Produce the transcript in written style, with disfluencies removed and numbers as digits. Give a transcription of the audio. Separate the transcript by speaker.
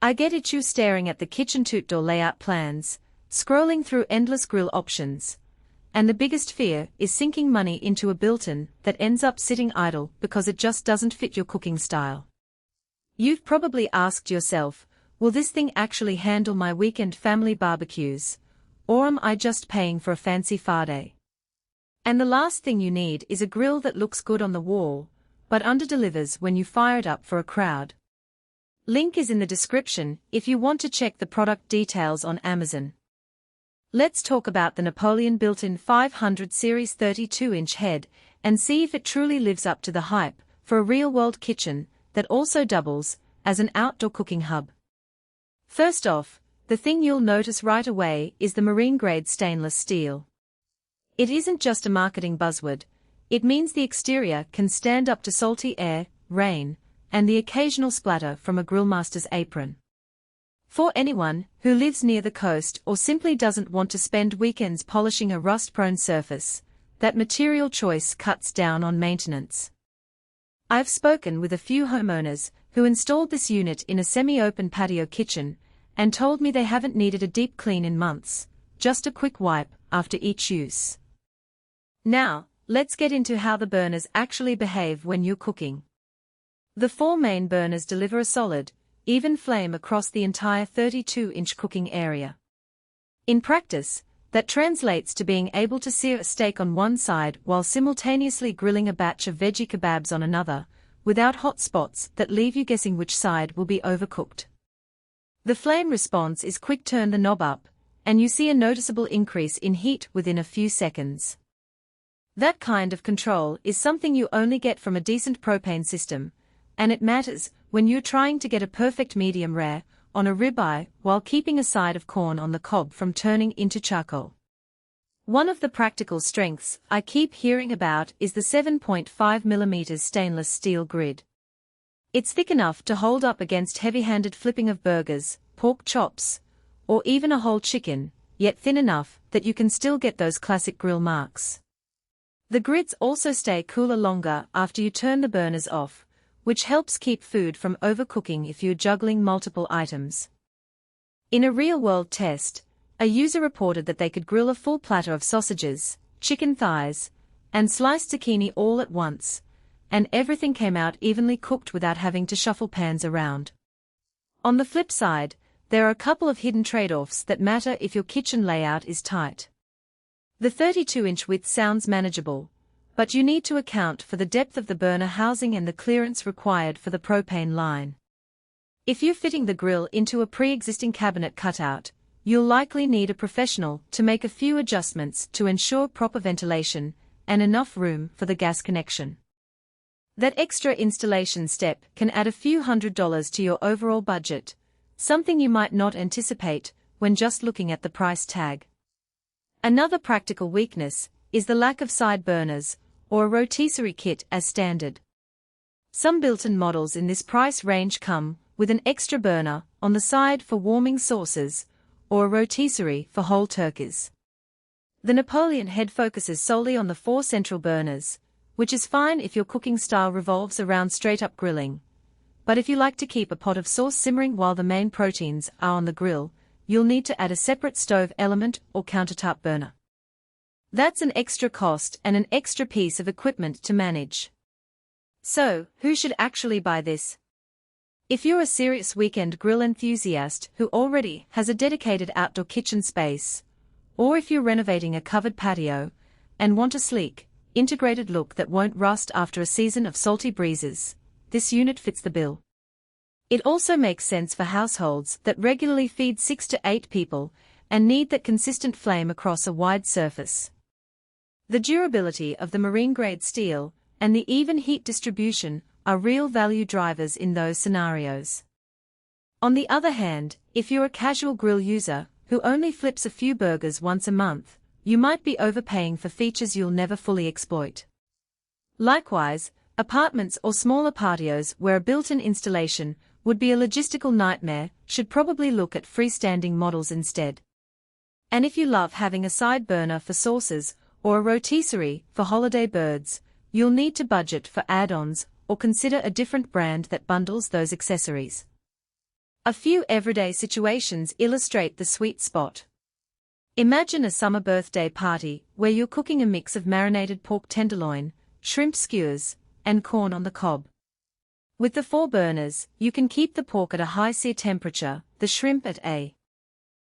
Speaker 1: I get itchy staring at the kitchen tutorial layout plans, scrolling through endless grill options. And the biggest fear is sinking money into a built-in that ends up sitting idle because it just doesn't fit your cooking style. You've probably asked yourself, will this thing actually handle my weekend family barbecues, or am I just paying for a fancy Friday? And the last thing you need is a grill that looks good on the wall, but underdelivers when you fire it up for a crowd. Link is in the description if you want to check the product details on Amazon. Let's talk about the Napoleon built-in 500 series 32-inch head and see if it truly lives up to the hype for a real-world kitchen that also doubles as an outdoor cooking hub. First off, the thing you'll notice right away is the marine-grade stainless steel. It isn't just a marketing buzzword, it means the exterior can stand up to salty air, rain, and the occasional splatter from a grillmaster's apron. For anyone who lives near the coast or simply doesn't want to spend weekends polishing a rust-prone surface, that material choice cuts down on maintenance. I've spoken with a few homeowners who installed this unit in a semi-open patio kitchen and told me they haven't needed a deep clean in months, just a quick wipe after each use. Now, let's get into how the burners actually behave when you're cooking. The 4 main burners deliver a solid, even flame across the entire 32-inch cooking area. In practice, that translates to being able to sear a steak on one side while simultaneously grilling a batch of veggie kebabs on another, without hot spots that leave you guessing which side will be overcooked. The flame response is quick: turn the knob up, and you see a noticeable increase in heat within a few seconds. That kind of control is something you only get from a decent propane system, and it matters when you're trying to get a perfect medium rare on a ribeye while keeping a side of corn on the cob from turning into charcoal. One of the practical strengths I keep hearing about is the 7.5mm stainless steel grid. It's thick enough to hold up against heavy-handed flipping of burgers, pork chops, or even a whole chicken, yet thin enough that you can still get those classic grill marks. The grids also stay cooler longer after you turn the burners off, which helps keep food from overcooking if you're juggling multiple items. In a real-world test, a user reported that they could grill a full platter of sausages, chicken thighs, and sliced zucchini all at once, and everything came out evenly cooked without having to shuffle pans around. On the flip side, there are a couple of hidden trade-offs that matter if your kitchen layout is tight. The 32-inch width sounds manageable, but you need to account for the depth of the burner housing and the clearance required for the propane line. If you're fitting the grill into a pre-existing cabinet cutout, you'll likely need a professional to make a few adjustments to ensure proper ventilation and enough room for the gas connection. That extra installation step can add a few $100s to your overall budget, something you might not anticipate when just looking at the price tag. Another practical weakness is the lack of side burners, or a rotisserie kit as standard. Some built-in models in this price range come with an extra burner on the side for warming sauces, or a rotisserie for whole turkeys. The Napoleon head focuses solely on the 4 central burners, which is fine if your cooking style revolves around straight-up grilling. But if you like to keep a pot of sauce simmering while the main proteins are on the grill, you'll need to add a separate stove element or countertop burner. That's an extra cost and an extra piece of equipment to manage. So, who should actually buy this? If you're a serious weekend grill enthusiast who already has a dedicated outdoor kitchen space, or if you're renovating a covered patio and want a sleek, integrated look that won't rust after a season of salty breezes, this unit fits the bill. It also makes sense for households that regularly feed 6 to 8 people and need that consistent flame across a wide surface. The durability of the marine-grade steel and the even heat distribution are real value drivers in those scenarios. On the other hand, if you're a casual grill user who only flips a few burgers once a month, you might be overpaying for features you'll never fully exploit. Likewise, apartments or smaller patios where a built-in installation would be a logistical nightmare should probably look at freestanding models instead. And if you love having a side burner for sauces or a rotisserie for holiday birds, you'll need to budget for add-ons or consider a different brand that bundles those accessories. A few everyday situations illustrate the sweet spot. Imagine a summer birthday party where you're cooking a mix of marinated pork tenderloin, shrimp skewers, and corn on the cob. With the 4 burners, you can keep the pork at a high sear temperature, the shrimp at a